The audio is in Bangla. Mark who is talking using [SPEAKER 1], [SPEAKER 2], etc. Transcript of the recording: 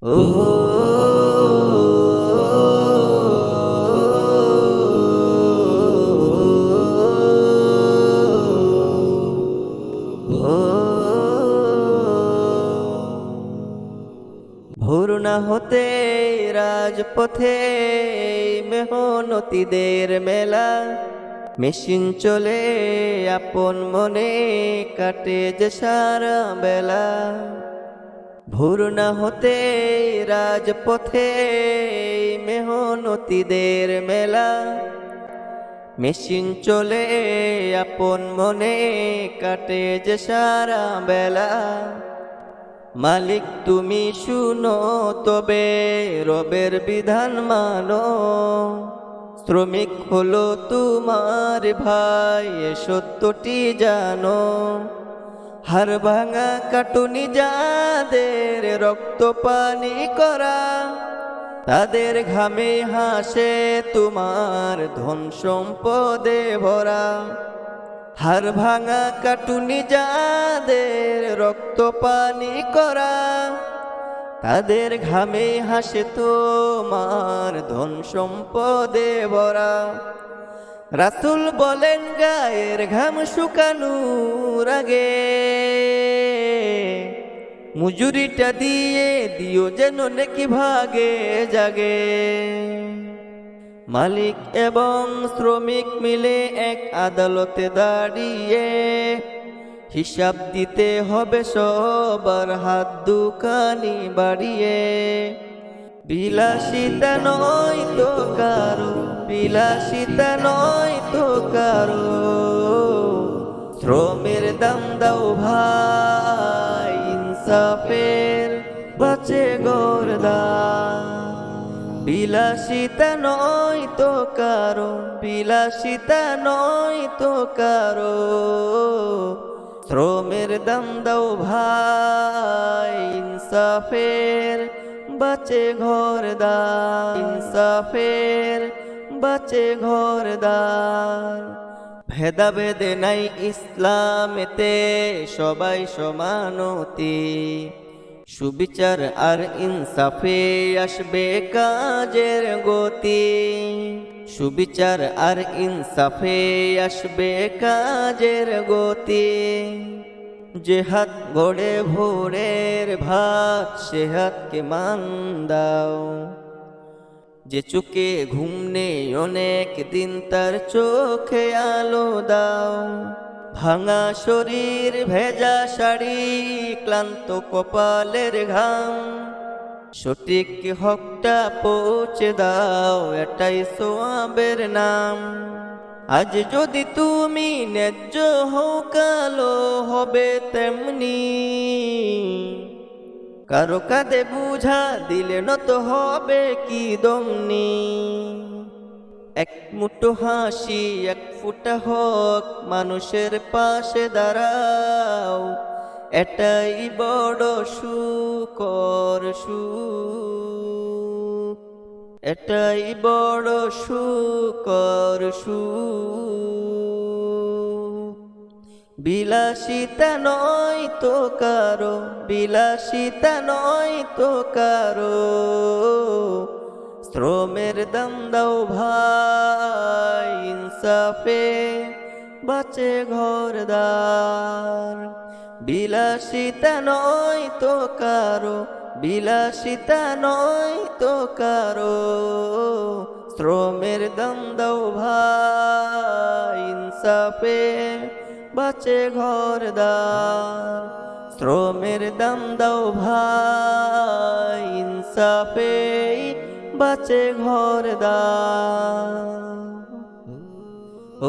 [SPEAKER 1] ও ভোর না হতে রাজপথে মেহনতীদের মেলা, মেশিন চলে আপন মনে কাটে যে সারা বেলা। ভোর না হতে রাজপথে মেহনতীদের মেলা, মেশিন চলে আপন মনে কাটে যে সারা বেলা। মালিক তুমি শুনো তবে রবের বিধান মানো, শ্রমিক হলো তোমার ভাই এ সত্যটি জানো। হাড় ভাঙা কাটুনি যাদের রক্ত পানি করা, তাদের ঘামে হাসে তোমার ধন সম্পদে ভরা। হাড় ভাঙা কাটুনি যাদের রক্ত পানি করা, তাদের ঘামে হাসে তোমার ধন সম্পদে ভরা। রাসূল বলেন গায়ের ঘাম শুকানোর আগে মজুরিটা দিয়ে দিও যেন নেকি ভাগে জাগে। মালিক এবং শ্রমিক মিলে এক আদালতে দাঁড়িয়ে হিসাব দিতে হবে সবার হাত দুখানি বাড়িয়ে। বিলাসিতা নয় তো কারো, বিলাসিতা নয় তো কারো, শ্রমের দাম দাও ভাই ইনসাফের বাঁচে গরদান। বিলাসিতা নয় তো কারো, বিলাসিতা নয় তো কারো, শ্রমের দাম দাও ভাই ইনসাফের বাঁচে ঘরদার। ইনসাফের বাঁচে ঘরদার। ভেদাভেদে নাই ইসলামেতে সবাই সমানতি, সুবিচার আর ইনসাফে আসবে কাজের গতি। সুবিচার আর ইনসাফে আসবে কাজের গতি। যে হাত গড়ে ভোরের ভাত সে হাতকে মান দাও, যে চোখে ঘুম নেই অনেক দিন তার চোখে আলো দাও। ভাঙা শরীর ভেজা শাড়ি ক্লান্ত কপালের ঘাম, সঠিক হকটা পৌঁছে দাও এটাই সোয়াবের নাম। আজ যদি তুমি ন্যায্য হও কালো হবে তেমনি, কারো কাঁধে বুঝা দিলে নত হবে কি দমনি। এক মুঠো হাসি এক ফুটা হক মানুষের পাশে দাঁড়াও, এটাই বড় সুখর সুখ, এটাই বড় সুখর সুখ। বিলাসিতা নয় তো কারো, বিলাসিতা নয় তো কারো, শ্রমের দাম দাও ভাই ইনসাফে বাঁচে ঘরদার। বিলাসিতা নয় তো কারো, বিলাসিতা নয় তো কারো, শ্রমের দাম দাও ভাই ইনসাফে বাঁচে ঘরদার। শ্রমের দাম দাও ভাই ইনসাফে বাঁচে ঘরদার। ও